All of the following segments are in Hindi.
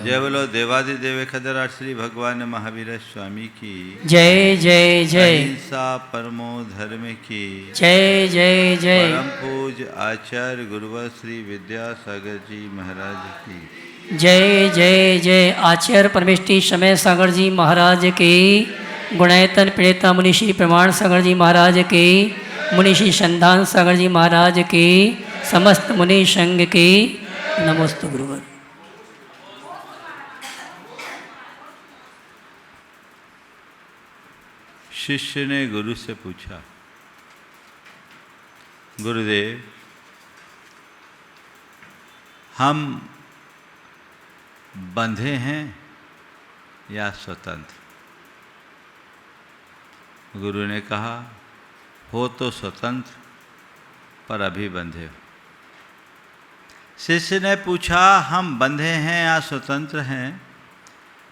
जय बोलो देवादिदेव खदरा श्री भगवान महावीर स्वामी की जय जय जय। अहिंसा परमो धर्म की जय जय जय। परम पूज आचार्य गुरुवर श्री विद्यासागर जी महाराज की जय जय जय। आचार्य परमेष्टि समय सागर जी महाराज की, गुणैतन प्रणेता मुनिषि प्रमाण सागर जी महाराज की, मुनिषि संधान सागर जी महाराज की, समस्त मुनि संघ की नमोस्तु गुरुवर। शिष्य ने गुरु से पूछा, गुरुदेव हम बंधे हैं या स्वतंत्र? गुरु ने कहा, हो तो स्वतंत्र पर अभी बंधे हो। शिष्य ने पूछा, हम बंधे हैं या स्वतंत्र हैं?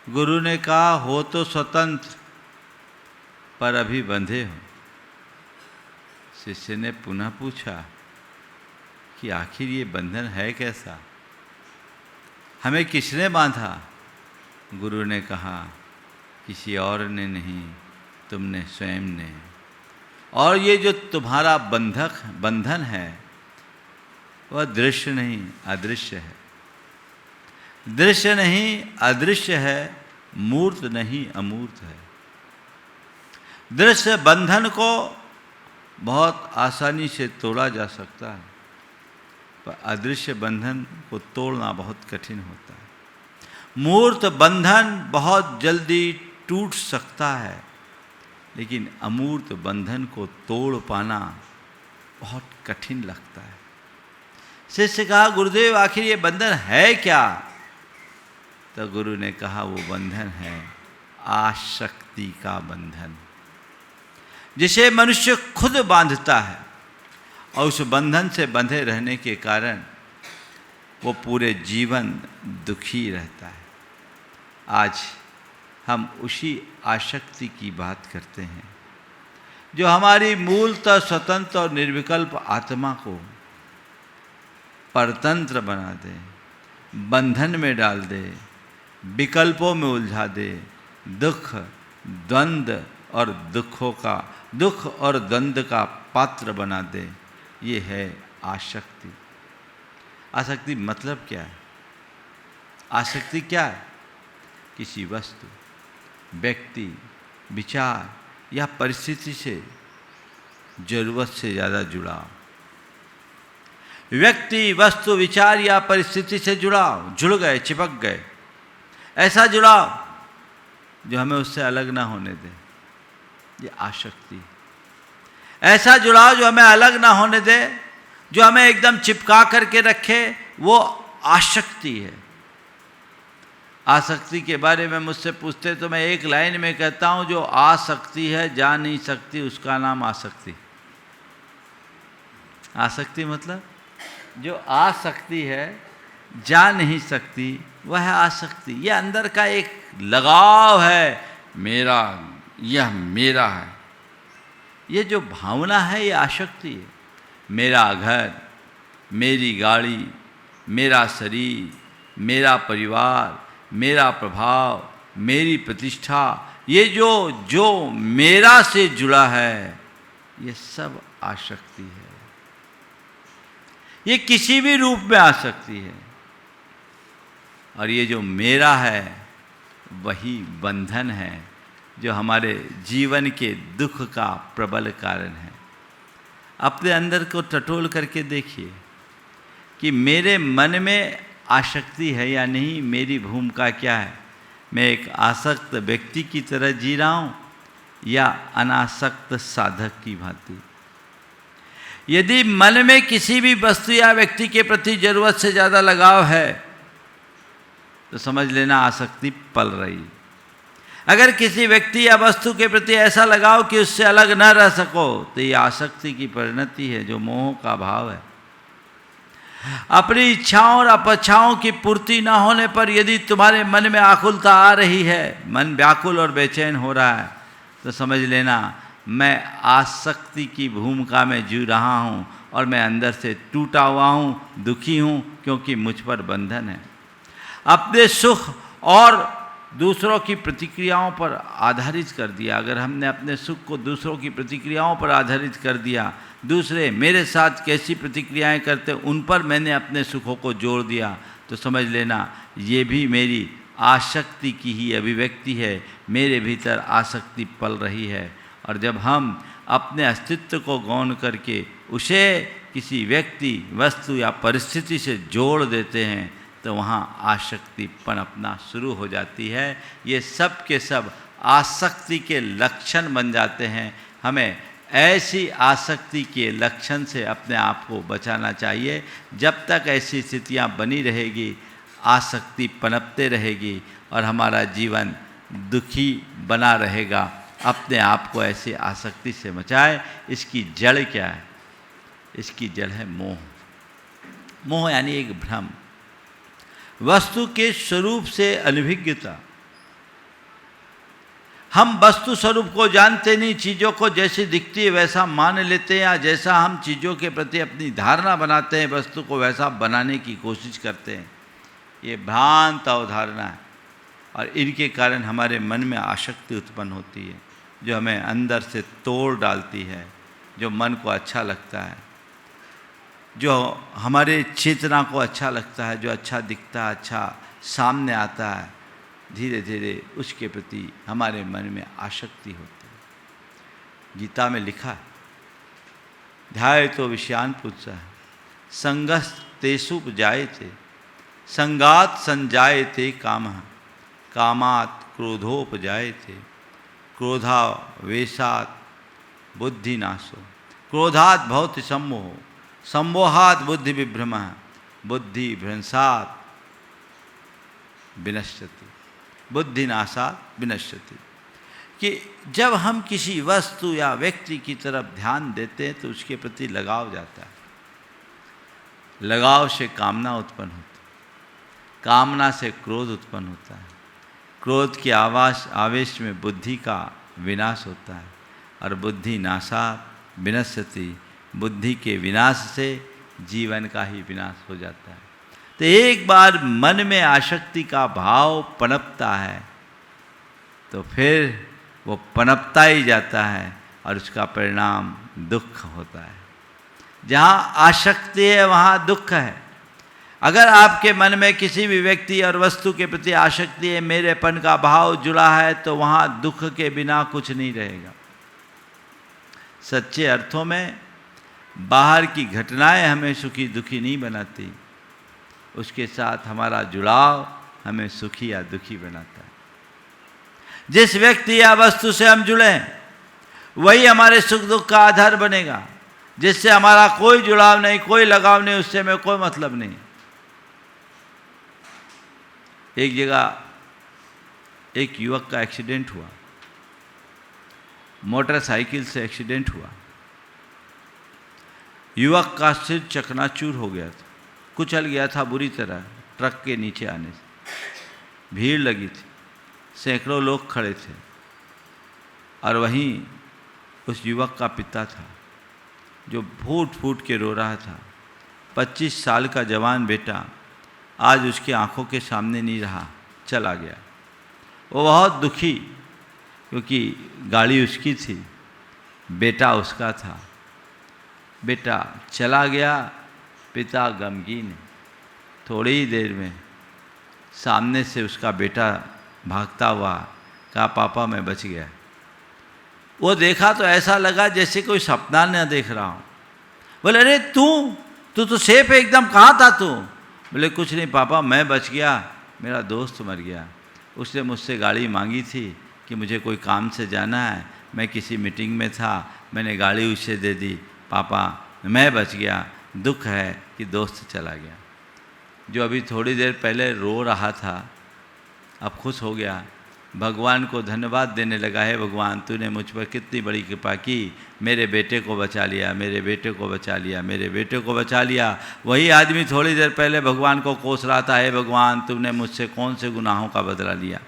गुरु ने कहा, हो तो स्वतंत्र पर अभी बंधे हो। शिष्य ने पुनः पूछा कि आखिर ये बंधन है कैसा, हमें किसने बांधा? गुरु ने कहा, किसी और ने नहीं, तुमने स्वयं ने। और ये जो तुम्हारा बंधन है वह दृश्य नहीं अदृश्य है, दृश्य नहीं अदृश्य है, मूर्त नहीं अमूर्त है। दृश्य बंधन को बहुत आसानी से तोड़ा जा सकता है, पर अदृश्य बंधन को तोड़ना बहुत कठिन होता है। मूर्त बंधन बहुत जल्दी टूट सकता है, लेकिन अमूर्त बंधन को तोड़ पाना बहुत कठिन लगता है। शिष्य कहा, गुरुदेव आखिर ये बंधन है क्या? तो गुरु ने कहा, वो बंधन है आसक्ति का बंधन, जिसे मनुष्य खुद बांधता है और उस बंधन से बंधे रहने के कारण वो पूरे जीवन दुखी रहता है। आज हम उसी आसक्ति की बात करते हैं जो हमारी मूलतः स्वतंत्र और निर्विकल्प आत्मा को परतंत्र बना दे, बंधन में डाल दे, विकल्पों में उलझा दे, दुख द्वंद्व और दुख और द्वंद्व का पात्र बना दे। ये है आसक्ति। आसक्ति मतलब क्या है? आसक्ति क्या है? किसी वस्तु, व्यक्ति, विचार या परिस्थिति से जरूरत से ज़्यादा जुड़ाव। व्यक्ति, वस्तु, विचार या परिस्थिति से जुड़ाव, जुड़ गए, चिपक गए। ऐसा जुड़ाव जो हमें उससे अलग ना होने दे, ये आसक्ति। ऐसा जुड़ाव जो हमें अलग ना होने दे, जो हमें एकदम चिपका करके रखे, वो आसक्ति है। आसक्ति के बारे में मुझसे पूछते तो मैं एक लाइन में कहता हूं, जो आ सकती है जा नहीं सकती, उसका नाम आसक्ति। आसक्ति मतलब जो आ सकती है जा नहीं सकती, वह है आसक्ति। ये अंदर का एक लगाव है, मेरा, यह मेरा है। ये जो भावना है ये आसक्ति है। मेरा घर, मेरी गाड़ी, मेरा शरीर, मेरा परिवार, मेरा प्रभाव, मेरी प्रतिष्ठा, ये जो मेरा से जुड़ा है, ये सब आसक्ति है। ये किसी भी रूप में आ सकती है। और ये जो मेरा है वही बंधन है, जो हमारे जीवन के दुख का प्रबल कारण है। अपने अंदर को टटोल करके देखिए कि मेरे मन में आसक्ति है या नहीं, मेरी भूमिका क्या है? मैं एक आसक्त व्यक्ति की तरह जी रहा हूँ या अनासक्त साधक की भांति? यदि मन में किसी भी वस्तु या व्यक्ति के प्रति जरूरत से ज़्यादा लगाव है तो समझ लेना आसक्ति पल रही। अगर किसी व्यक्ति या वस्तु के प्रति ऐसा लगाव कि उससे अलग न रह सको, तो ये आसक्ति की परिणति है, जो मोह का भाव है। अपनी इच्छाओं और अपेक्षाओं की पूर्ति न होने पर यदि तुम्हारे मन में आकुलता आ रही है, मन व्याकुल और बेचैन हो रहा है, तो समझ लेना मैं आसक्ति की भूमिका में जी रहा हूँ और मैं अंदर से टूटा हुआ हूँ, दुखी हूँ, क्योंकि मुझ पर बंधन है। अपने सुख और दूसरों की प्रतिक्रियाओं पर आधारित कर दिया। अगर हमने अपने सुख को दूसरों की प्रतिक्रियाओं पर आधारित कर दिया, दूसरे मेरे साथ कैसी प्रतिक्रियाएं करते उन पर मैंने अपने सुखों को जोड़ दिया, तो समझ लेना ये भी मेरी आसक्ति की ही अभिव्यक्ति है, मेरे भीतर आसक्ति पल रही है। और जब हम अपने अस्तित्व को गौण करके उसे किसी व्यक्ति, वस्तु या परिस्थिति से जोड़ देते हैं तो वहाँ आसक्ति पनपना शुरू हो जाती है। ये सब के सब आसक्ति के लक्षण बन जाते हैं। हमें ऐसी आसक्ति के लक्षण से अपने आप को बचाना चाहिए। जब तक ऐसी स्थितियाँ बनी रहेगी, आसक्ति पनपते रहेगी और हमारा जीवन दुखी बना रहेगा। अपने आप को ऐसी आसक्ति से बचाए। इसकी जड़ क्या है? इसकी जड़ है मोह। मोह यानी एक भ्रम, वस्तु के स्वरूप से अनभिज्ञता। हम वस्तु स्वरूप को जानते नहीं, चीज़ों को जैसी दिखती है वैसा मान लेते हैं, या जैसा हम चीज़ों के प्रति अपनी धारणा बनाते हैं वस्तु को वैसा बनाने की कोशिश करते हैं। ये भ्रांत अवधारणा है और इनके कारण हमारे मन में आसक्ति उत्पन्न होती है, जो हमें अंदर से तोड़ डालती है, जो मन को अच्छा लगता है, जो हमारे चेतना को अच्छा लगता है, जो अच्छा दिखता है, अच्छा सामने आता है, धीरे धीरे उसके प्रति हमारे मन में आसक्ति होती है। गीता में लिखा है, ध्याय तो विषयान पुरुषः संगस् तेषुपजायते संगात संजायते कामः कामात् क्रोधोपजायते क्रोधावेशात् बुद्धिनाशो क्रोधात् भवति सम्मोहो सम्मोहात् बुद्धि विभ्रमः बुद्धि भ्रंशात् विनश्यति बुद्धिनाशात् विनश्यति। कि जब हम किसी वस्तु या व्यक्ति की तरफ ध्यान देते हैं तो उसके प्रति लगाव जाता है। लगाव से कामना उत्पन्न होती है, कामना से क्रोध उत्पन्न होता है, क्रोध के आवेश में बुद्धि का विनाश होता है और बुद्धि नाशात् विनश्यति, बुद्धि के विनाश से जीवन का ही विनाश हो जाता है। तो एक बार मन में आसक्ति का भाव पनपता है तो फिर वो पनपता ही जाता है और उसका परिणाम दुख होता है। जहाँ आसक्ति है वहाँ दुख है। अगर आपके मन में किसी भी व्यक्ति और वस्तु के प्रति आसक्ति है, मेरेपन का भाव जुड़ा है, तो वहाँ दुख के बिना कुछ नहीं रहेगा। सच्चे अर्थों में बाहर की घटनाएं हमें सुखी दुखी नहीं बनाती, उसके साथ हमारा जुड़ाव हमें सुखी या दुखी बनाता है। जिस व्यक्ति या वस्तु से हम जुड़े वही हमारे सुख दुख का आधार बनेगा। जिससे हमारा कोई जुड़ाव नहीं, कोई लगाव नहीं, उससे हमें कोई मतलब नहीं। एक जगह एक युवक का एक्सीडेंट हुआ, मोटरसाइकिल से एक्सीडेंट हुआ। युवक का सिर चकनाचूर हो गया था, कुचल गया था बुरी तरह ट्रक के नीचे आने से। भीड़ लगी थी, सैकड़ों लोग खड़े थे और वहीं उस युवक का पिता था जो फूट फूट के रो रहा था। 25 साल का जवान बेटा आज उसकी आंखों के सामने नहीं रहा, चला गया। वो बहुत दुखी, क्योंकि गाड़ी उसकी थी, बेटा उसका था। बेटा चला गया, पिता गमगीन है। थोड़ी ही देर में सामने से उसका बेटा भागता हुआ कहा, पापा मैं बच गया। वो देखा तो ऐसा लगा जैसे कोई सपना न देख रहा हूँ। बोले, अरे तू तो सेफ है एकदम, कहाँ था तू? बोले, कुछ नहीं पापा, मैं बच गया, मेरा दोस्त मर गया। उसने मुझसे गाड़ी मांगी थी कि मुझे कोई काम से जाना है, मैं किसी मीटिंग में था, मैंने गाड़ी उसे दे दी। पापा मैं बच गया, दुख है कि दोस्त चला गया। जो अभी थोड़ी देर पहले रो रहा था अब खुश हो गया, भगवान को धन्यवाद देने लगा, है भगवान तूने मुझ पर कितनी बड़ी कृपा की, मेरे बेटे को बचा लिया, मेरे बेटे को बचा लिया, मेरे बेटे को बचा लिया। वही आदमी थोड़ी देर पहले भगवान को कोस रहा था, है भगवान तूने मुझसे कौन से गुनाहों का बदला लिया,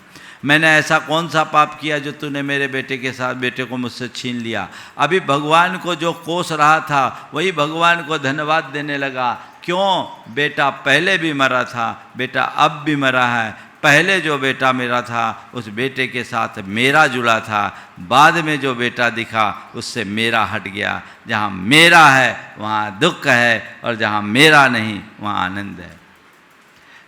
मैंने ऐसा कौन सा पाप किया जो तूने मेरे बेटे के साथ बेटे को मुझसे छीन लिया। अभी भगवान को जो कोस रहा था वही भगवान को धन्यवाद देने लगा। क्यों? बेटा पहले भी मरा था, बेटा अब भी मरा है, पहले जो बेटा मेरा था उस बेटे के साथ मेरा जुड़ा था, बाद में जो बेटा दिखा उससे मेरा हट गया। जहाँ मेरा है वहाँ दुख है और जहाँ मेरा नहीं वहाँ आनंद है।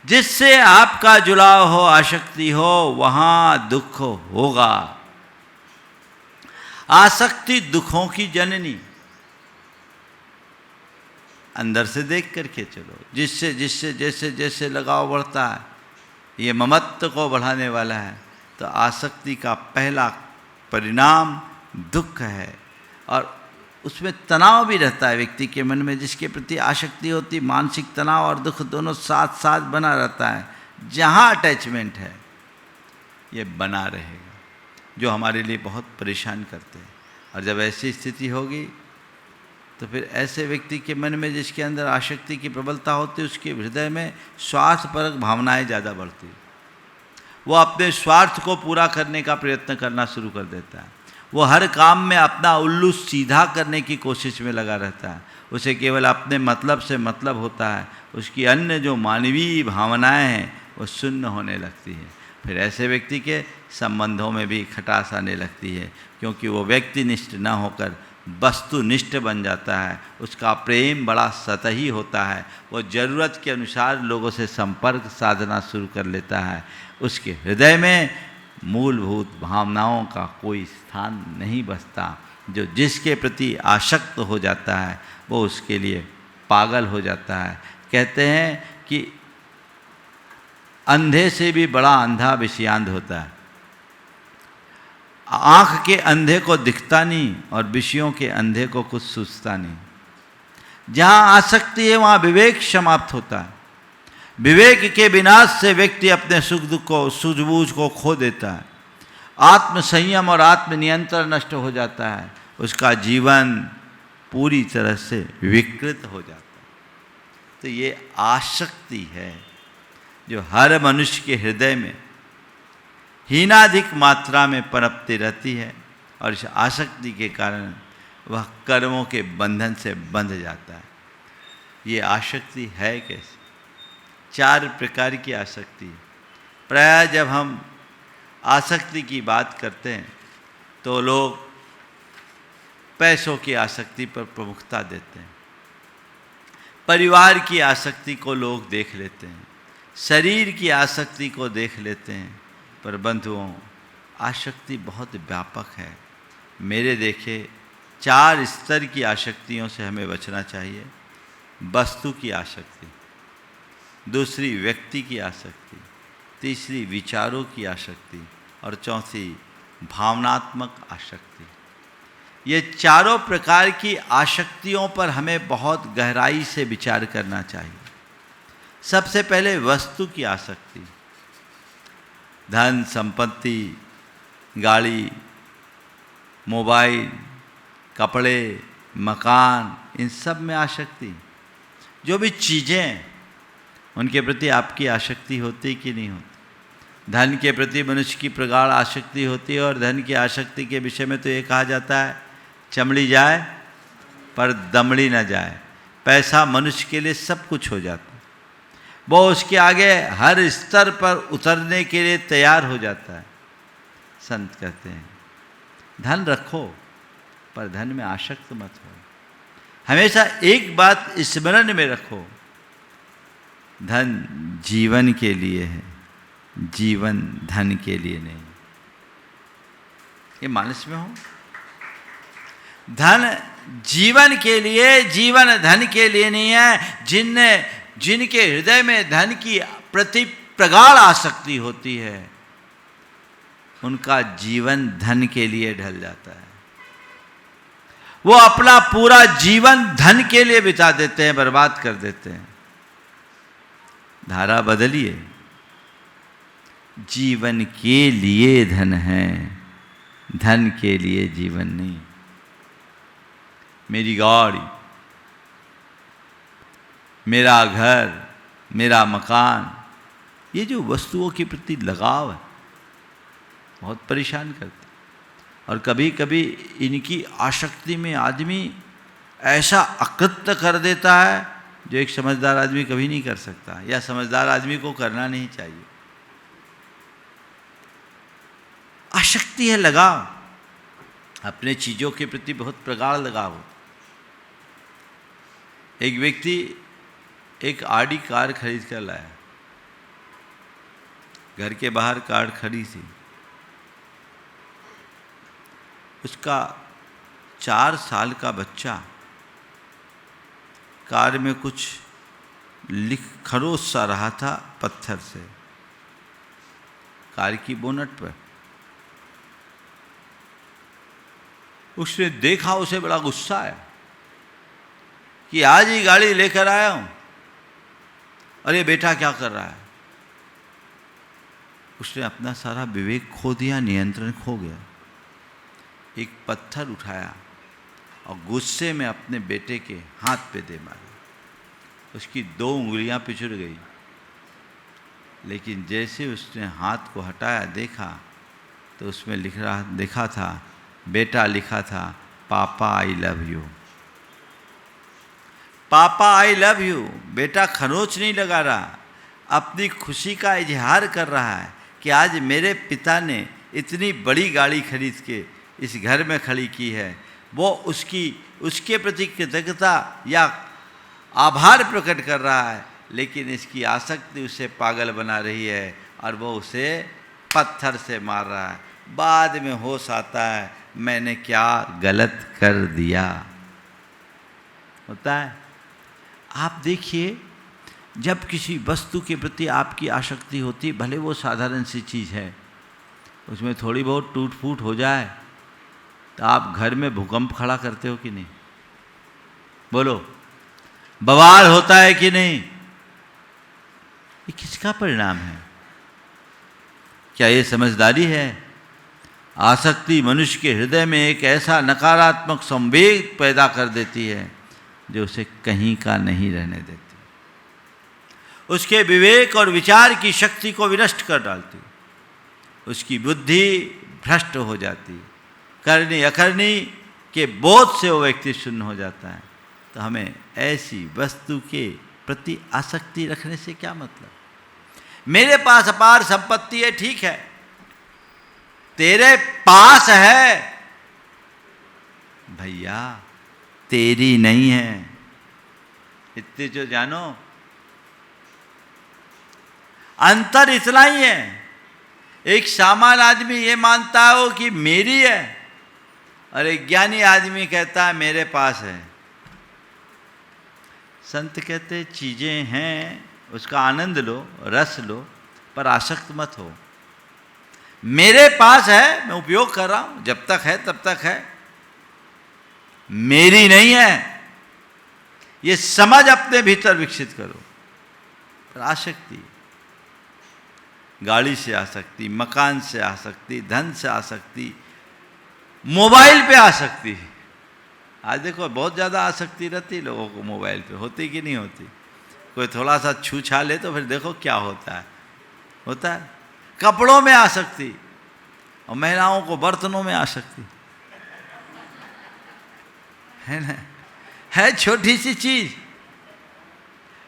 जिससे आपका जुड़ाव हो, आसक्ति हो, वहाँ दुख होगा। आसक्ति दुखों की जननी। अंदर से देख करके चलो, जिससे जिससे जैसे जैसे लगाव बढ़ता है ये ममत्व को बढ़ाने वाला है। तो आसक्ति का पहला परिणाम दुख है और उसमें तनाव भी रहता है व्यक्ति के मन में। जिसके प्रति आसक्ति होती, मानसिक तनाव और दुख दोनों साथ साथ बना रहता है। जहाँ अटैचमेंट है ये बना रहेगा, जो हमारे लिए बहुत परेशान करते हैं। और जब ऐसी स्थिति होगी तो फिर ऐसे व्यक्ति के मन में जिसके अंदर आसक्ति की प्रबलता होती है, उसके हृदय में स्वार्थपरक भावनाएं ज़्यादा बढ़ती है। वो अपने स्वार्थ को पूरा करने का प्रयत्न करना शुरू कर देता है। वो हर काम में अपना उल्लू सीधा करने की कोशिश में लगा रहता है। उसे केवल अपने मतलब से मतलब होता है। उसकी अन्य जो मानवीय भावनाएं हैं वो शून्य होने लगती है। फिर ऐसे व्यक्ति के संबंधों में भी खटास आने लगती है, क्योंकि वो व्यक्तिनिष्ठ न होकर वस्तुनिष्ठ बन जाता है। उसका प्रेम बड़ा सतही होता है। वो ज़रूरत के अनुसार लोगों से संपर्क साधना शुरू कर लेता है। उसके हृदय में मूलभूत भावनाओं का कोई स्थान नहीं बचता। जो जिसके प्रति आसक्त हो जाता है वो उसके लिए पागल हो जाता है। कहते हैं कि अंधे से भी बड़ा अंधा विषयांध होता है। आँख के अंधे को दिखता नहीं और विषयों के अंधे को कुछ सूझता नहीं। जहाँ आसक्ति है वहाँ विवेक समाप्त होता है। विवेक के विनाश से व्यक्ति अपने सुख दुख को, सूझबूझ को खो देता है। आत्म संयम और आत्म नियंत्रण नष्ट हो जाता है। उसका जीवन पूरी तरह से विकृत हो जाता है। तो ये आसक्ति है जो हर मनुष्य के हृदय में हीनाधिक मात्रा में पनपती रहती है, और इस आसक्ति के कारण वह कर्मों के बंधन से बंध जाता है। ये आसक्ति है कैसे? 4 प्रकार की आसक्ति है। प्रायः जब हम आसक्ति की बात करते हैं तो लोग पैसों की आसक्ति पर प्रमुखता देते हैं, परिवार की आसक्ति को लोग देख लेते हैं, शरीर की आसक्ति को देख लेते हैं। पर बंधुओं, आसक्ति बहुत व्यापक है। मेरे देखे 4 स्तर की आसक्तियों से हमें बचना चाहिए। वस्तु की आसक्ति, दूसरी व्यक्ति की आसक्ति, तीसरी विचारों की आसक्ति और चौथी भावनात्मक आसक्ति। ये चारों प्रकार की आसक्तियों पर हमें बहुत गहराई से विचार करना चाहिए। सबसे पहले वस्तु की आसक्ति। धन संपत्ति, गाड़ी, मोबाइल, कपड़े, मकान, इन सब में आसक्ति। जो भी चीज़ें, उनके प्रति आपकी आसक्ति होती कि नहीं होती? धन के प्रति मनुष्य की प्रगाढ़ आसक्ति होती है। और धन की आसक्ति के विषय में तो ये कहा जाता है, चमड़ी जाए पर दमड़ी न जाए। पैसा मनुष्य के लिए सब कुछ हो जाता है। वो उसके आगे हर स्तर पर उतरने के लिए तैयार हो जाता है। संत कहते हैं धन रखो पर धन में आसक्त मत हो। हमेशा एक बात स्मरण में रखो, धन जीवन के लिए है, जीवन धन के लिए नहीं। ये मानस में हो। धन जीवन के लिए, जीवन धन के लिए नहीं है। जिनके हृदय में धन की प्रति प्रगाढ़ आसक्ति होती है, उनका जीवन धन के लिए ढल जाता है। वो अपना पूरा जीवन धन के लिए बिता देते हैं, बर्बाद कर देते हैं। धारा बदलिए। जीवन के लिए धन है, धन के लिए जीवन नहीं। मेरी गाड़ी, मेरा घर, मेरा मकान, ये जो वस्तुओं के प्रति लगाव है बहुत परेशान करता है। और कभी कभी इनकी आसक्ति में आदमी ऐसा अकृत्य कर देता है जो एक समझदार आदमी कभी नहीं कर सकता, या समझदार आदमी को करना नहीं चाहिए। आसक्ति है, लगाव, अपने चीज़ों के प्रति बहुत प्रगाढ़ लगाव। एक व्यक्ति एक आडी कार खरीद कर लाया, घर के बाहर कार खड़ी थी, उसका 4 साल का बच्चा कार में कुछ खरोच सा रहा था पत्थर से कार की बोनट पर। उसने देखा, उसे बड़ा गुस्सा आया कि आज ही गाड़ी लेकर आया हूं, अरे बेटा क्या कर रहा है। उसने अपना सारा विवेक खो दिया, नियंत्रण खो गया, एक पत्थर उठाया और गुस्से में अपने बेटे के हाथ पे दे मारा। उसकी 2 उंगलियां पिछड़ गई, लेकिन जैसे उसने हाथ को हटाया देखा तो उसमें लिखा था, बेटा लिखा था, पापा आई लव यू। पापा आई लव यू। बेटा खरोच नहीं लगा रहा, अपनी खुशी का इजहार कर रहा है कि आज मेरे पिता ने इतनी बड़ी गाड़ी खरीद के इस घर में खड़ी की है। वो उसके प्रति कृतज्ञता या आभार प्रकट कर रहा है, लेकिन इसकी आसक्ति उसे पागल बना रही है और वो उसे पत्थर से मार रहा है। बाद में होश आता है, मैंने क्या गलत कर दिया। होता है। आप देखिए, जब किसी वस्तु के प्रति आपकी आसक्ति होती, भले वो साधारण सी चीज़ है, उसमें थोड़ी बहुत टूट फूट हो जाए तो आप घर में भूकंप खड़ा करते हो कि नहीं? बोलो, बवाल होता है कि नहीं? ये किसका परिणाम है? क्या ये समझदारी है? आसक्ति मनुष्य के हृदय में एक ऐसा नकारात्मक संवेग पैदा कर देती है जो उसे कहीं का नहीं रहने देती, उसके विवेक और विचार की शक्ति को विनष्ट कर डालती, उसकी बुद्धि भ्रष्ट हो जाती, करनी अकरनी के बोध से वो व्यक्ति शून्य हो जाता है। तो हमें ऐसी वस्तु के प्रति आसक्ति रखने से क्या मतलब? मेरे पास अपार संपत्ति है, ठीक है, तेरे पास है, भैया तेरी नहीं है, इतने जो जानो। अंतर इतना ही है, एक सामान्य आदमी ये मानता हो कि मेरी है और एक ज्ञानी आदमी कहता है मेरे पास है। संत कहते चीजें हैं, उसका आनंद लो, रस लो, पर आसक्त मत हो। मेरे पास है, मैं उपयोग कर रहा हूं, जब तक है तब तक है, मेरी नहीं है, ये समझ अपने भीतर विकसित करो। पर आसक्ति, गाड़ी से आसक्ति, मकान से आसक्ति, धन से आसक्ति, मोबाइल पे आसक्ति। आज देखो बहुत ज़्यादा आसक्ति रहती लोगों को मोबाइल पे, होती कि नहीं होती? कोई थोड़ा सा छू छा ले तो फिर देखो क्या होता है। होता है। कपड़ों में आसक्ति, और महिलाओं को बर्तनों में आसक्ति, है ना? है छोटी सी चीज,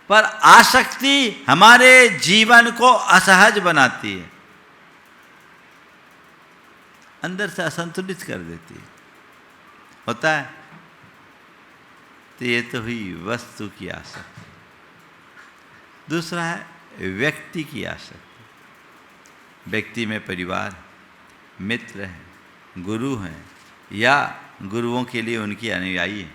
पर आसक्ति हमारे जीवन को असहज बनाती है, अंदर से असंतुलित कर देती है। होता है। तो ये तो हुई वस्तु की आसक्ति। दूसरा है व्यक्ति की आसक्ति। व्यक्ति में परिवार, मित्र हैं, गुरु हैं, या गुरुओं के लिए उनकी अनुयायी है।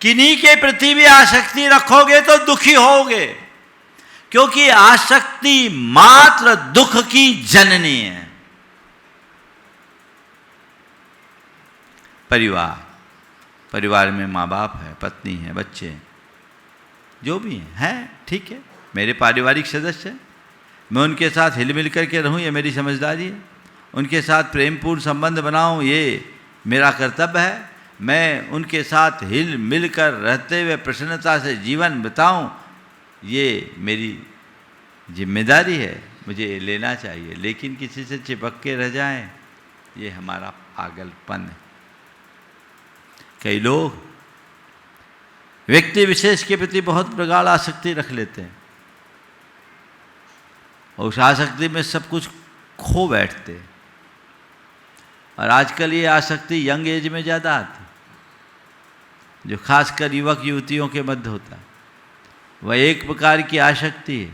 किन्हीं के प्रति भी आसक्ति रखोगे तो दुखी होगे, क्योंकि आसक्ति मात्र दुख की जननी है। परिवार में माँ बाप है, पत्नी है, बच्चे हैं, जो भी हैं, ठीक है, मेरे पारिवारिक सदस्य हैं, मैं उनके साथ हिल मिल करके रहूं, ये मेरी समझदारी है। उनके साथ प्रेमपूर्ण संबंध बनाऊं, ये मेरा कर्तव्य है। मैं उनके साथ हिल मिल कर रहते हुए प्रसन्नता से जीवन बिताऊं, ये मेरी जिम्मेदारी है, मुझे लेना चाहिए। लेकिन किसी से चिपक के रह जाएं, ये हमारा पागलपन है। कई लोग व्यक्ति विशेष के प्रति बहुत प्रगाढ़ आसक्ति रख लेते हैं, और उस आसक्ति में सब कुछ खो बैठते। और आजकल ये आसक्ति यंग एज में ज़्यादा आती, जो खासकर युवक युवतियों के मध्य होता है। वह एक प्रकार की आसक्ति है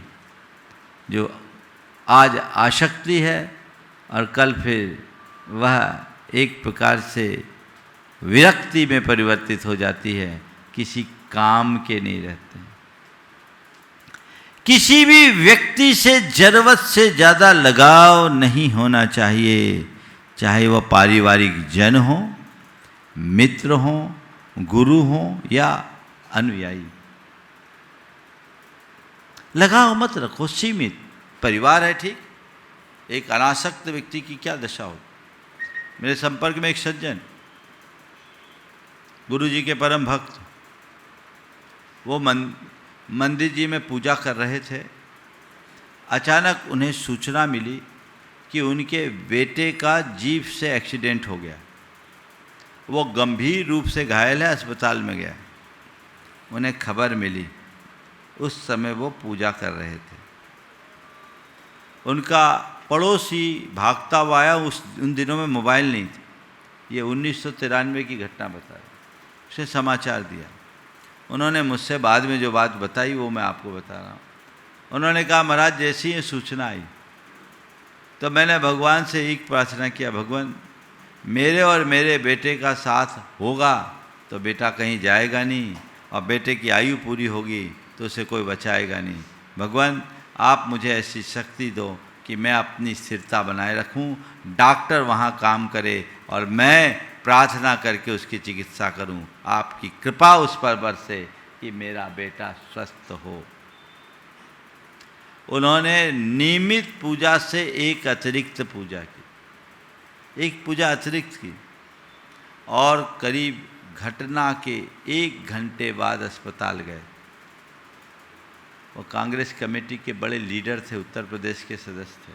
जो आज आसक्ति है और कल फिर वह एक प्रकार से विरक्ति में परिवर्तित हो जाती है, किसी काम के नहीं रहते। किसी भी व्यक्ति से जरूरत से ज़्यादा लगाव नहीं होना चाहिए, चाहे वह पारिवारिक जन हो, मित्र हो, गुरु हो या अनुयायी। लगाव मत रखो, सीमित। परिवार है ठीक, एक अनासक्त व्यक्ति की क्या दशा हो। मेरे संपर्क में एक सज्जन, गुरु जी के परम भक्त, वो मंदिर जी में पूजा कर रहे थे। अचानक उन्हें सूचना मिली कि उनके बेटे का जीप से एक्सीडेंट हो गया। वो गंभीर रूप से घायल है, अस्पताल में गया। उन्हें खबर मिली, उस समय वो पूजा कर रहे थे। उनका पड़ोसी भागता हुआ आया। उन दिनों में मोबाइल नहीं थी, ये 1993 की घटना बता रहा। उसे समाचार दिया। उन्होंने मुझसे बाद में जो बात बताई वो मैं आपको बता रहा हूँ। उन्होंने कहा, महाराज जैसी ये सूचना आई तो मैंने भगवान से एक प्रार्थना किया, भगवान मेरे और मेरे बेटे का साथ होगा तो बेटा कहीं जाएगा नहीं, और बेटे की आयु पूरी होगी तो उसे कोई बचाएगा नहीं। भगवान आप मुझे ऐसी शक्ति दो कि मैं अपनी स्थिरता बनाए रखूं, डॉक्टर वहाँ काम करे और मैं प्रार्थना करके उसकी चिकित्सा करूं। आपकी कृपा उस पर बरसे कि मेरा बेटा स्वस्थ हो। उन्होंने नियमित पूजा से एक अतिरिक्त पूजा की, एक पूजा अतिरिक्त की, और करीब घटना के 1 घंटे बाद अस्पताल गए। वो कांग्रेस कमेटी के बड़े लीडर थे, उत्तर प्रदेश के सदस्य थे।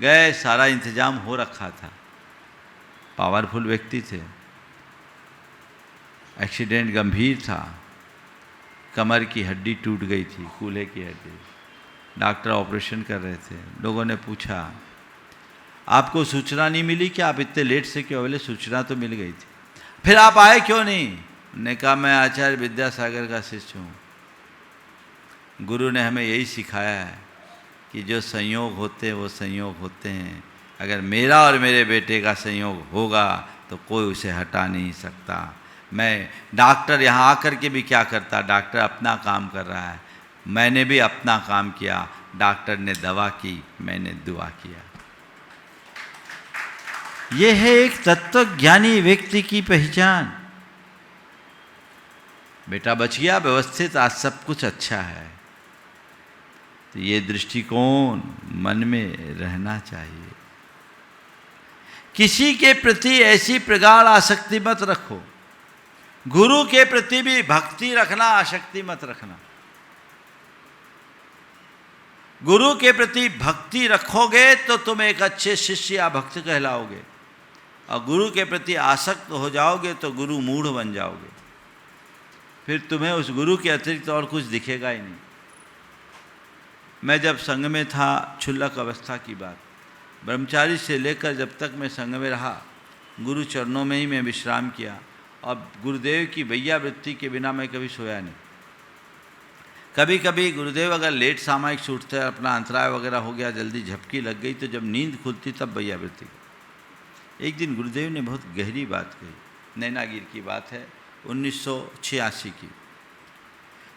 गए, सारा इंतजाम हो रखा था, पावरफुल व्यक्ति थे। एक्सीडेंट गंभीर था, कमर की हड्डी टूट गई थी, कूल्हे की हड्डी। डॉक्टर ऑपरेशन कर रहे थे। लोगों ने पूछा, आपको सूचना नहीं मिली कि आप इतने लेट से क्यों? बोले सूचना तो मिल गई थी, फिर आप आए क्यों नहीं? उन्होंने कहा, मैं आचार्य विद्यासागर का शिष्य हूँ। गुरु ने हमें यही सिखाया है कि जो संयोग होते हैं वो संयोग होते हैं। अगर मेरा और मेरे बेटे का संयोग होगा तो कोई उसे हटा नहीं सकता। मैं डॉक्टर यहाँ आकर के भी क्या करता, डॉक्टर अपना काम कर रहा है, मैंने भी अपना काम किया। डॉक्टर ने दवा की, मैंने दुआ किया। यह है एक तत्वज्ञानी व्यक्ति की पहचान। बेटा बच गया, व्यवस्थित, आज सब कुछ अच्छा है। तो ये दृष्टिकोण मन में रहना चाहिए। किसी के प्रति ऐसी प्रगाढ़ आसक्ति मत रखो। गुरु के प्रति भी भक्ति रखना, आसक्ति मत रखना। गुरु के प्रति भक्ति रखोगे तो तुम एक अच्छे शिष्य या भक्त कहलाओगे, और गुरु के प्रति आसक्त हो जाओगे तो गुरु मूढ़ बन जाओगे। फिर तुम्हें उस गुरु के अतिरिक्त और कुछ दिखेगा ही नहीं। मैं जब संघ में था, क्षुल्लक अवस्था की बात, ब्रह्मचारी से लेकर जब तक मैं संघ में रहा, गुरु चरणों में ही मैं विश्राम किया, और गुरुदेव की वैयावृत्ति के बिना मैं कभी सोया नहीं। कभी कभी गुरुदेव अगर लेट सामायिक छूटते, अपना अंतराय वगैरह हो गया, जल्दी झपकी लग गई, तो जब नींद खुलती तब वैयावृत्ति। एक दिन गुरुदेव ने बहुत गहरी बात कही, नैनागिर की बात है, 1986 की।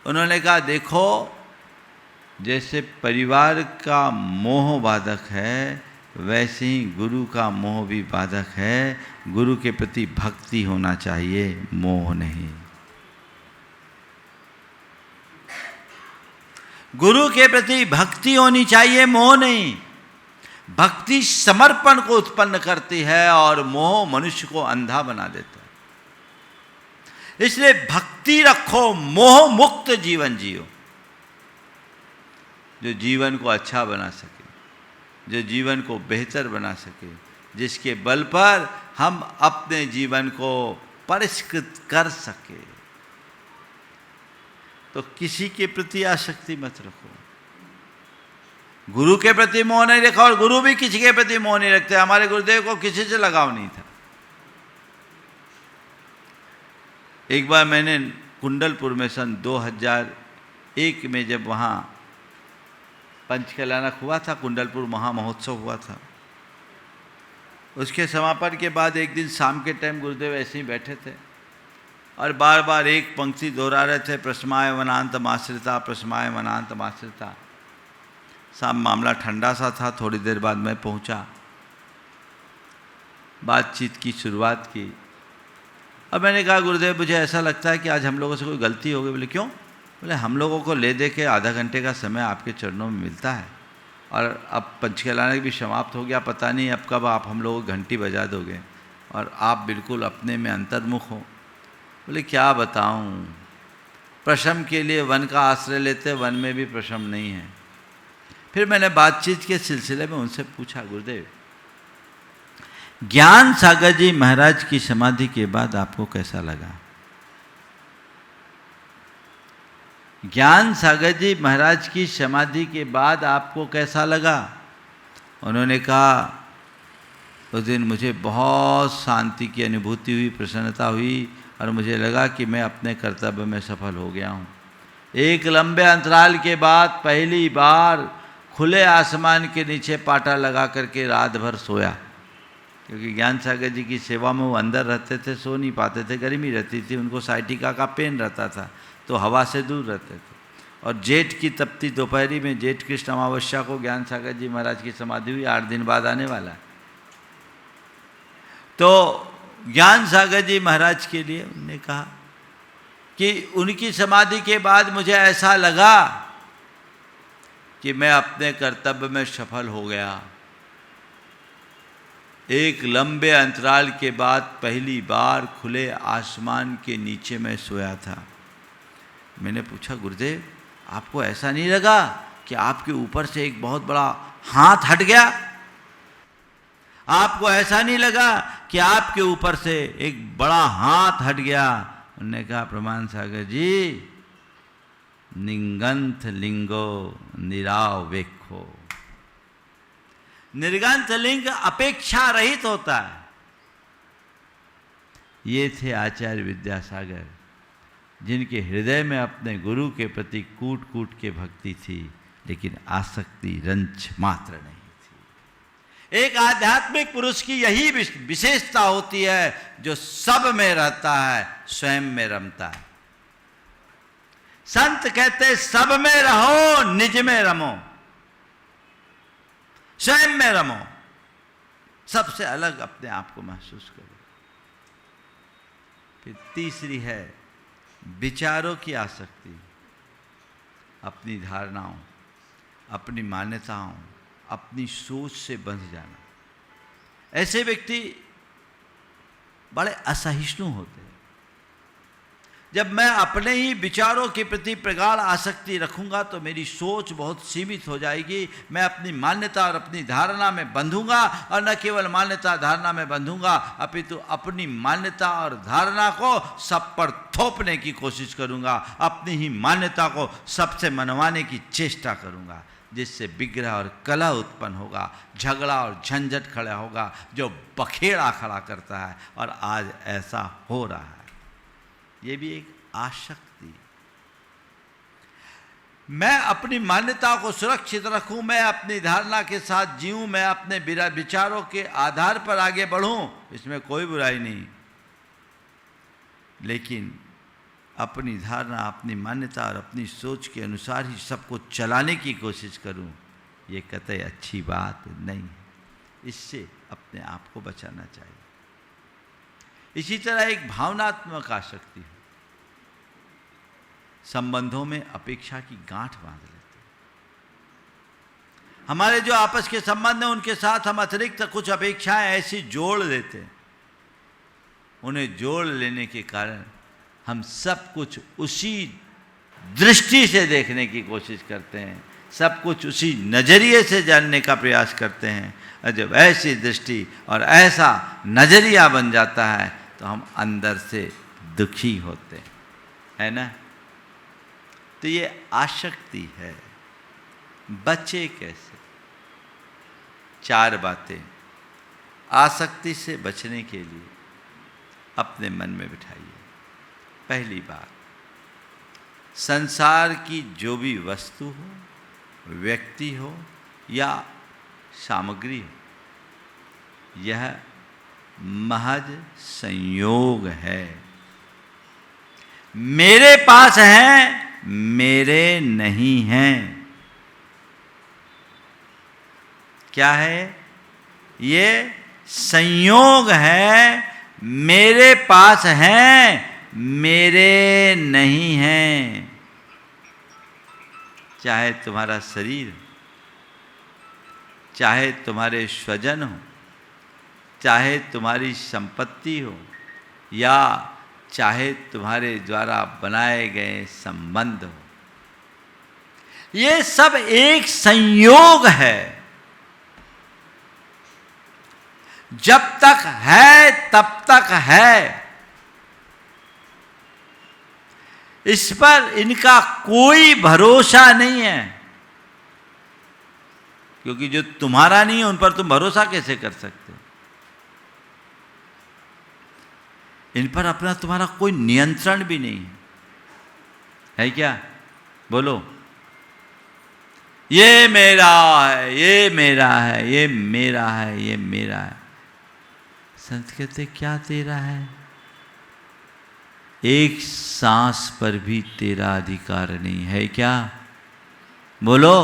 उन्होंने कहा, देखो जैसे परिवार का मोह बाधक है, वैसे ही गुरु का मोह भी बाधक है। गुरु के प्रति भक्ति होना चाहिए, मोह नहीं। गुरु के प्रति भक्ति होनी चाहिए, मोह नहीं। भक्ति समर्पण को उत्पन्न करती है और मोह मनुष्य को अंधा बना देता है। इसलिए भक्ति रखो, मोह मुक्त जीवन जियो, जो जीवन को अच्छा बना सके, जो जीवन को बेहतर बना सके, जिसके बल पर हम अपने जीवन को परिष्कृत कर सके। तो किसी के प्रति आसक्ति मत रखो। गुरु के प्रति मोह नहीं रखा और गुरु भी किसी के प्रति मोह नहीं रखते। हमारे गुरुदेव को किसी से लगाव नहीं था। एक बार मैंने कुंडलपुर में सन 2001 में जब वहाँ पंचकल्याणक हुआ था, कुंडलपुर महामहोत्सव हुआ था, उसके समापन के बाद एक दिन शाम के टाइम गुरुदेव ऐसे ही बैठे थे और बार बार एक पंक्ति दोहरा रहे थे, प्रश्माय वनांत माश्रिता, प्रश्माय वनांत माश्रिता। शाम मामला ठंडा सा था। थोड़ी देर बाद मैं पहुंचा, बातचीत की शुरुआत की और मैंने कहा गुरुदेव मुझे ऐसा लगता है कि आज हम लोगों से कोई गलती हो गई। बोले क्यों? बोले हम लोगों को ले दे के आधा घंटे का समय आपके चरणों में मिलता है और अब पंचकल्याणक भी समाप्त हो गया, पता नहीं अब कब आप हम लोगों को घंटी बजा दोगे और आप बिल्कुल अपने में अंतर्मुख हो। बोले क्या बताऊं, प्रशम के लिए वन का आश्रय लेते, वन में भी प्रशम नहीं है। फिर मैंने बातचीत के सिलसिले में उनसे पूछा, गुरुदेव ज्ञान सागर जी महाराज की समाधि के बाद आपको कैसा लगा? ज्ञान सागर जी महाराज की समाधि के बाद आपको कैसा लगा? उन्होंने कहा उस दिन मुझे बहुत शांति की अनुभूति हुई, प्रसन्नता हुई और मुझे लगा कि मैं अपने कर्तव्य में सफल हो गया हूँ। एक लंबे अंतराल के बाद पहली बार खुले आसमान के नीचे पाटा लगा करके रात भर सोया, क्योंकि ज्ञान सागर जी की सेवा में वो अंदर रहते थे, सो नहीं पाते थे, गर्मी रहती थी, उनको साइटिका का पेन रहता था तो हवा से दूर रहते थे। और जेठ की तपती दोपहरी में, जेठ कृष्ण अमावस्या को ज्ञान सागर जी महाराज की समाधि हुई, 8 दिन बाद आने वाला है। तो ज्ञान सागर जी महाराज के लिए उन्होंने कहा कि उनकी समाधि के बाद मुझे ऐसा लगा कि मैं अपने कर्तव्य में सफल हो गया। एक लंबे अंतराल के बाद पहली बार खुले आसमान के नीचे मैं सोया था। मैंने पूछा गुरुदेव आपको ऐसा नहीं लगा कि आपके ऊपर से एक बहुत बड़ा हाथ हट गया? आपको ऐसा नहीं लगा कि आपके ऊपर से एक बड़ा हाथ हट गया? उन्होंने कहा प्रमाण सागर जी, निंगंथ लिंगो निराव वेखो। निर्गंथ लिंग अपेक्षा रहित होता है। ये थे आचार्य विद्यासागर, जिनके हृदय में अपने गुरु के प्रति कूट कूट के भक्ति थी, लेकिन आसक्ति रंच मात्र नहीं थी। एक आध्यात्मिक पुरुष की यही विशेषता होती है, जो सब में रहता है, स्वयं में रमता है। संत कहते सब में रहो, निज में रमो, स्वयं में रमो, सबसे अलग अपने आप को महसूस करो। फिर तीसरी है विचारों की आसक्ति, अपनी धारणाओं, अपनी मान्यताओं, अपनी सोच से बंध जाना। ऐसे व्यक्ति बड़े असहिष्णु होते हैं। जब मैं अपने ही विचारों के प्रति प्रगाढ़ आसक्ति रखूंगा तो मेरी सोच बहुत सीमित हो जाएगी। मैं अपनी मान्यता और अपनी धारणा में बंधूंगा, और न केवल मान्यता धारणा में बंधूंगा, अपितु अपनी मान्यता और धारणा को सब पर थोपने की कोशिश करूंगा, अपनी ही मान्यता को सबसे मनवाने की चेष्टा करूंगा, जिससे विग्रह और कलह उत्पन्न होगा, झगड़ा और झंझट खड़ा होगा, जो बखेड़ा खड़ा करता है। और आज ऐसा हो रहा है। ये भी एक आसक्ति। मैं अपनी मान्यता को सुरक्षित रखूं, मैं अपनी धारणा के साथ जीऊं, मैं अपने विचारों के आधार पर आगे बढ़ूं, इसमें कोई बुराई नहीं। लेकिन अपनी धारणा, अपनी मान्यता और अपनी सोच के अनुसार ही सबको चलाने की कोशिश करूं, ये कतई अच्छी बात नहीं है। इससे अपने आप को बचाना चाहिए। इसी तरह एक भावनात्मक आसक्ति है। संबंधों में अपेक्षा की गांठ बांध लेते हैं। हमारे जो आपस के संबंध हैं, उनके साथ हम अतिरिक्त कुछ अपेक्षाएं ऐसी जोड़ लेते हैं। उन्हें जोड़ लेने के कारण हम सब कुछ उसी दृष्टि से देखने की कोशिश करते हैं, सब कुछ उसी नजरिए से जानने का प्रयास करते हैं। और जब ऐसी दृष्टि और ऐसा नजरिया बन जाता है तो हम अंदर से दुखी होते हैं, है ना। तो ये आसक्ति है। बचे कैसे? 4 बातें आसक्ति से बचने के लिए अपने मन में बिठाइए। पहली बात, संसार की जो भी वस्तु हो, व्यक्ति हो या सामग्री हो, यह महज संयोग है। मेरे पास है, मेरे नहीं हैं। क्या है? ये संयोग है, मेरे पास हैं, मेरे नहीं हैं। चाहे तुम्हारा शरीर, चाहे तुम्हारे स्वजन हो, चाहे तुम्हारी संपत्ति हो, या चाहे तुम्हारे द्वारा बनाए गए संबंध हो, ये सब एक संयोग है। जब तक है तब तक है। इस पर इनका कोई भरोसा नहीं है, क्योंकि जो तुम्हारा नहीं है उन पर तुम भरोसा कैसे कर सकते हो? इन पर अपना तुम्हारा कोई नियंत्रण भी नहीं है क्या? बोलो, ये मेरा है, ये मेरा है, ये मेरा है, ये मेरा है। संत कहते क्या तेरा है? एक सांस पर भी तेरा अधिकार नहीं है क्या? बोलो,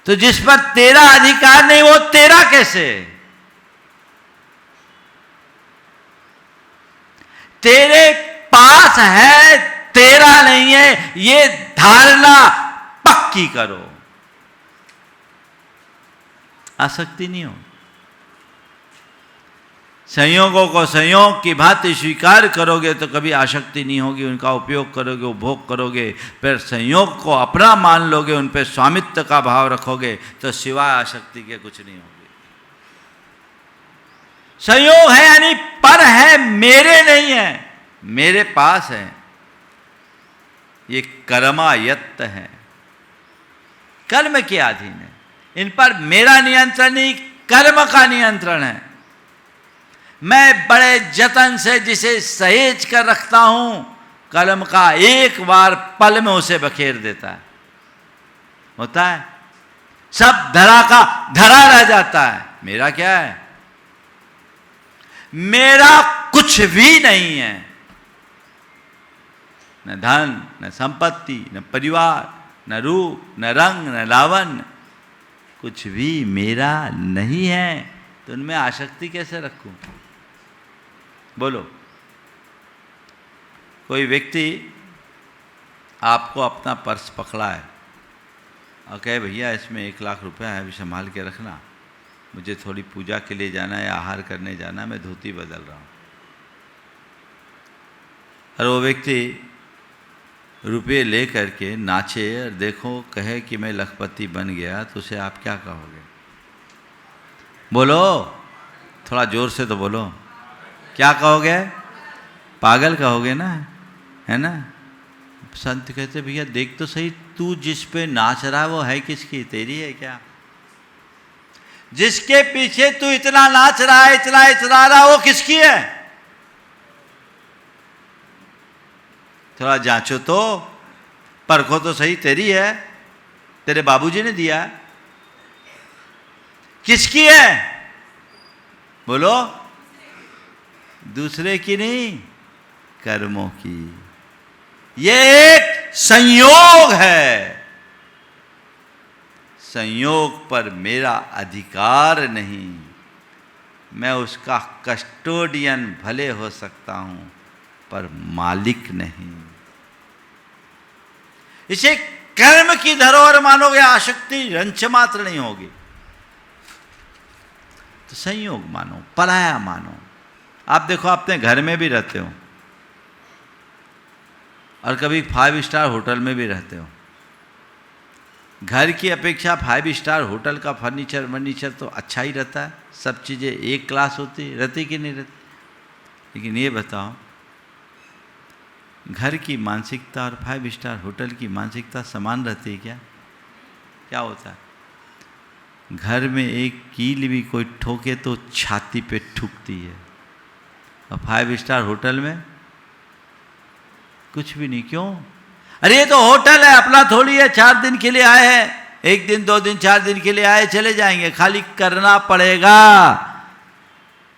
तो जिस पर तेरा अधिकार नहीं वो तेरा कैसे? तेरे पास है, तेरा नहीं है, ये धारणा पक्की करो। आसक्ति नहीं हो। संयोगों को संयोग की भांति स्वीकार करोगे तो कभी आसक्ति नहीं होगी। उनका उपयोग करोगे, उपभोग करोगे, फिर संयोग को अपना मान लोगे, उन पर स्वामित्व का भाव रखोगे, तो सिवाय आसक्ति के कुछ नहीं होगी। संयोग है यानी पर है, मेरे नहीं है, मेरे पास है। ये कर्मायत्त है, कर्म के अधीन है। इन पर मेरा नियंत्रण नहीं, कर्म का नियंत्रण है। मैं बड़े जतन से जिसे सहेज कर रखता हूं, कर्म का एक बार पल में उसे बखेर देता है। होता है, सब धरा का धरा रह जाता है। मेरा क्या है? मेरा कुछ भी नहीं है। न धन, न संपत्ति, न परिवार, न रूप, न रंग, न लावण्य, कुछ भी मेरा नहीं है। तो उनमें आसक्ति कैसे रखूं? बोलो, कोई व्यक्ति आपको अपना पर्स पकड़ा है और कहे भैया इसमें 1 लाख रुपए है, अभी संभाल के रखना, मुझे थोड़ी पूजा के लिए जाना है, आहार करने जाना है, मैं धोती बदल रहा हूँ। और वो व्यक्ति रुपये ले करके नाचे और देखो कहे कि मैं लखपति बन गया, तो उसे आप क्या कहोगे? बोलो, थोड़ा जोर से तो बोलो, क्या कहोगे? पागल कहोगे ना, है ना? संत कहते भैया देख तो सही, तू जिस पे नाच रहा है वो है किसकी? तेरी है क्या? जिसके पीछे तू इतना नाच रहा है, इतना इतना रहा, वो किसकी है? थोड़ा जांचो तो, परखो तो सही, तेरी है, तेरे बाबूजी ने दिया। किसकी है? बोलो, दूसरे की नहीं, कर्मों की। ये एक संयोग है। संयोग पर मेरा अधिकार नहीं। मैं उसका कस्टोडियन भले हो सकता हूं, पर मालिक नहीं। इसे कर्म की धरोहर मानोगे, आसक्ति रंच मात्र नहीं होगी। तो संयोग मानो, पराया मानो। आप देखो, अपने घर में भी रहते हो और कभी 5 स्टार होटल में भी रहते हो। घर की अपेक्षा 5 स्टार होटल का फर्नीचर तो अच्छा ही रहता है। सब चीज़ें एक क्लास रहती कि नहीं रहती? लेकिन ये बताओ, घर की मानसिकता और 5 स्टार होटल की मानसिकता समान रहती है क्या? क्या होता है? घर में एक कील भी कोई ठोके तो छाती पे ठुकती है, और 5 स्टार होटल में कुछ भी नहीं। क्यों? अरे ये तो होटल है, अपना थोड़ी है। 4 दिन के लिए आए हैं, 1 दिन 2 दिन 4 दिन के लिए आए, चले जाएंगे, खाली करना पड़ेगा।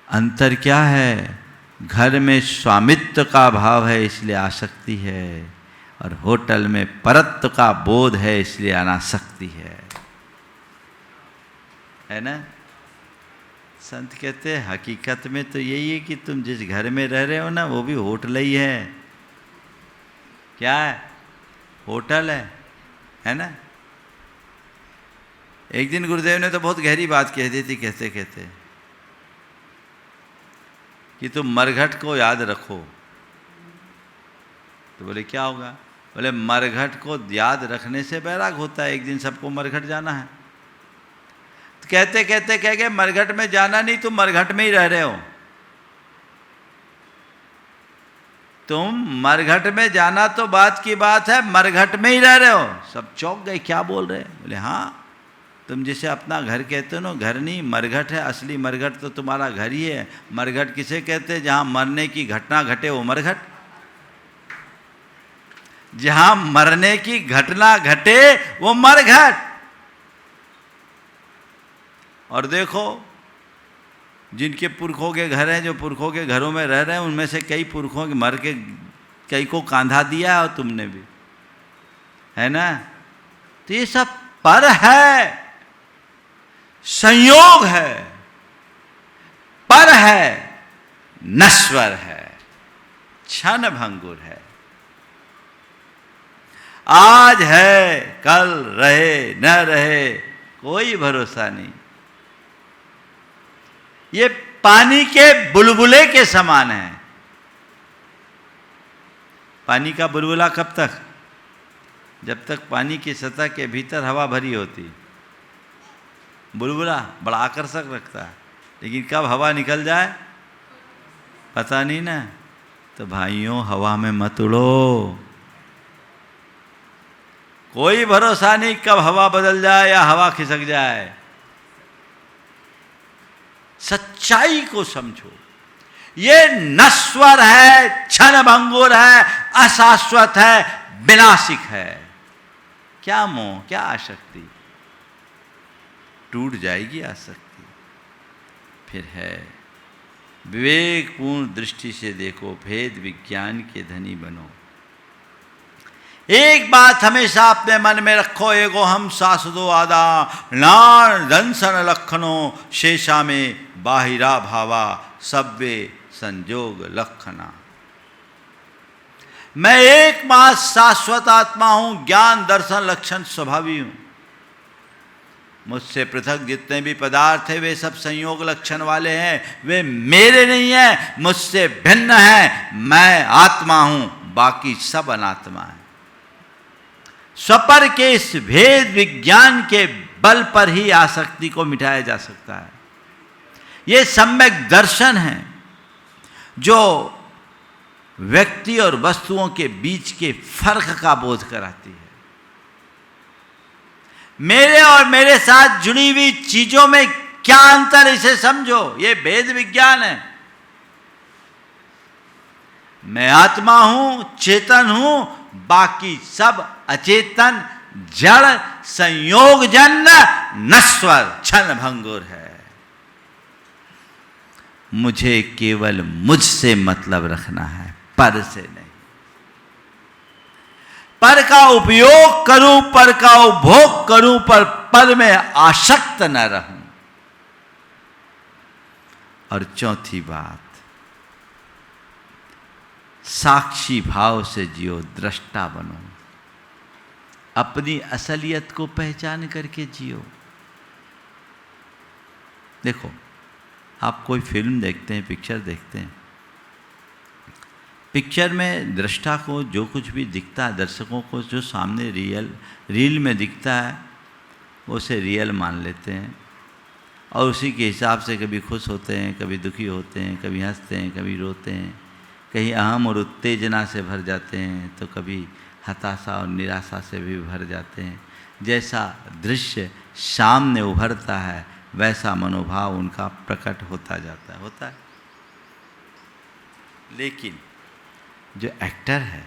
अंतर क्या है? घर में स्वामित्व का भाव है इसलिए आसक्ति है, और होटल में परत्व का बोध है इसलिए अनासक्ति है ना? संत कहते हैं हकीकत में तो यही है कि तुम जिस घर में रह रहे हो ना, वो भी होटल ही है। क्या है? होटल है ना? एक दिन गुरुदेव ने तो बहुत गहरी बात कह दी थी, कहते कहते कि तुम मरघट को याद रखो। तो बोले क्या होगा? बोले मरघट को याद रखने से बैराग होता है, एक दिन सबको मरघट जाना है। तो कहते कहते कह गए मरघट में जाना नहीं, तुम मरघट में ही रह रहे हो। तुम मरघट में जाना तो बात की बात है, मरघट में ही रह रहे हो। सब चौंक गए, क्या बोल रहे हैं? बोले हाँ, तुम जिसे अपना घर कहते हो ना, घर नहीं मरघट है। असली मरघट तो तुम्हारा घर ही है। मरघट किसे कहते हैं? जहां मरने की घटना घटे वो मरघट। जहां मरने की घटना घटे वो मरघट। और देखो जिनके पुरखों के घर हैं, जो पुरखों के घरों में रह रहे हैं, उनमें से कई पुरखों के मर के कई को कांधा दिया है, और तुमने भी, है ना? तो ये सब पर है, संयोग है, पर है, नश्वर है, क्षण भंगुर है। आज है, कल रहे न रहे, कोई भरोसा नहीं। ये पानी के बुलबुले के समान है। पानी का बुलबुला कब तक? जब तक पानी की सतह के भीतर हवा भरी होती। बुलबुला बड़ा आकर्षक रखता है, लेकिन कब हवा निकल जाए पता नहीं ना। तो भाइयों, हवा में मत उड़ो, कोई भरोसा नहीं कब हवा बदल जाए या हवा खिसक जाए। सच्चाई को समझो, ये नश्वर है, क्षण भंगुर है, अशाश्वत है, विनाशिक है। क्या मोह, क्या आसक्ति? टूट जाएगी आसक्ति। फिर है विवेकपूर्ण दृष्टि से देखो, भेद विज्ञान के धनी बनो। एक बात हमेशा अपने मन में रखो, एगो हम सासदो आदा नान दंसन लक्षणो शेषा में बाहिरा भावा सब्वे संजोग लक्षणा। मैं एकमात्र शाश्वत आत्मा हूं, ज्ञान दर्शन लक्षण स्वभावी हूं। मुझसे पृथक जितने भी पदार्थ हैं वे सब संयोग लक्षण वाले हैं, वे मेरे नहीं हैं, मुझसे भिन्न हैं। मैं आत्मा हूं, बाकी सब अनात्मा है। स्वपर के इस भेद विज्ञान के बल पर ही आसक्ति को मिटाया जा सकता है। ये सम्यक दर्शन है जो व्यक्ति और वस्तुओं के बीच के फर्क का बोध कराती है। मेरे और मेरे साथ जुड़ी हुई चीजों में क्या अंतर, इसे समझो। ये भेद विज्ञान है। मैं आत्मा हूं, चेतन हूं, बाकी सब अचेतन, जड़, संयोगजन्य, नश्वर, क्षण भंगुर है। मुझे केवल मुझसे मतलब रखना है, पर से नहीं। पर का उपयोग करूं, पर का उपभोग करूं, पर में आसक्त न रहूं। और चौथी बात, साक्षी भाव से जियो, दृष्टा बनो। अपनी असलियत को पहचान करके जियो। देखो, आप कोई फिल्म देखते हैं, पिक्चर देखते हैं, पिक्चर में दृष्टा को जो कुछ भी दिखता है, दर्शकों को जो सामने रील में दिखता है, वो उसे रियल मान लेते हैं और उसी के हिसाब से कभी खुश होते हैं, कभी दुखी होते हैं, कभी हंसते हैं, कभी रोते हैं, कहीं अहम और उत्तेजना से भर जाते हैं, तो कभी हताशा और निराशा से भी भर जाते हैं। जैसा दृश्य सामने उभरता है वैसा मनोभाव उनका प्रकट होता होता है। लेकिन जो एक्टर है,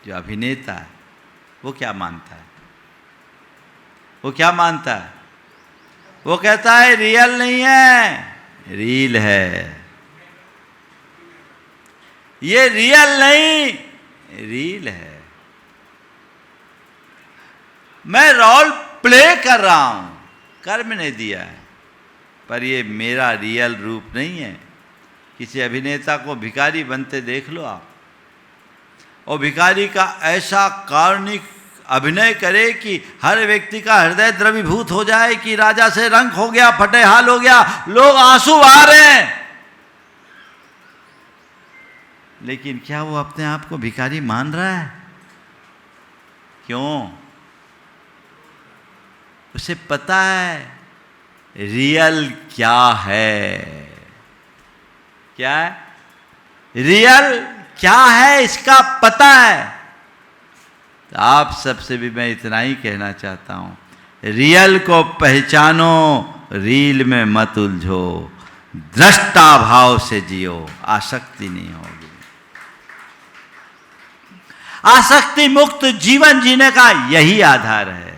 जो अभिनेता है, वो क्या मानता है? वो क्या मानता है? वो कहता है रियल नहीं है, रील है। ये रियल नहीं, रील है। मैं रोल प्ले कर रहा हूं, कर्म ने दिया है, पर ये मेरा रियल रूप नहीं है। किसी अभिनेता को भिखारी बनते देख लो आप, और भिखारी का ऐसा कारुणिक अभिनय करे कि हर व्यक्ति का हृदय द्रवीभूत हो जाए कि राजा से रंग हो गया, फटे हाल हो गया, लोग आंसू बहा रहे हैं। लेकिन क्या वो अपने आप को भिखारी मान रहा है? क्यों? उसे पता है रियल क्या है। क्या है रियल? क्या है इसका पता है। तो आप सबसे भी मैं इतना ही कहना चाहता हूं, रियल को पहचानो, रील में मत उलझो, दृष्टा भाव से जियो, आसक्ति नहीं होगी। आसक्ति मुक्त जीवन जीने का यही आधार है।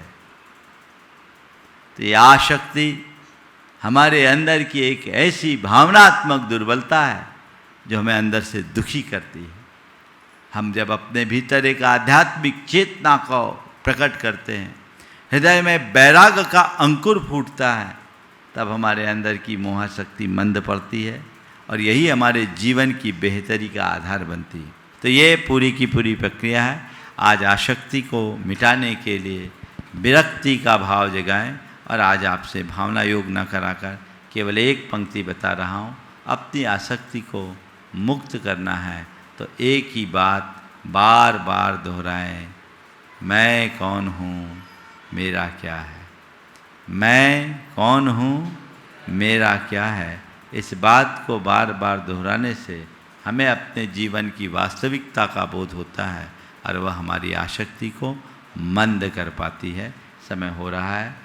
तो ये आसक्ति हमारे अंदर की एक ऐसी भावनात्मक दुर्बलता है जो हमें अंदर से दुखी करती है। हम जब अपने भीतर एक आध्यात्मिक चेतना को प्रकट करते हैं, हृदय में वैराग्य का अंकुर फूटता है, तब हमारे अंदर की मोहाशक्ति मंद पड़ती है और यही हमारे जीवन की बेहतरी का आधार बनती है। तो ये पूरी की पूरी प्रक्रिया है। आज आसक्ति को मिटाने के लिए विरक्ति का भाव जगाएं, और आज आपसे भावना योग न कराकर केवल एक पंक्ति बता रहा हूँ। अपनी आसक्ति को मुक्त करना है तो एक ही बात बार बार दोहराएं, मैं कौन हूँ, मेरा क्या है। मैं कौन हूँ, मेरा क्या है। इस बात को बार बार दोहराने से हमें अपने जीवन की वास्तविकता का बोध होता है और वह हमारी आसक्ति को मंद कर पाती है। समय हो रहा है।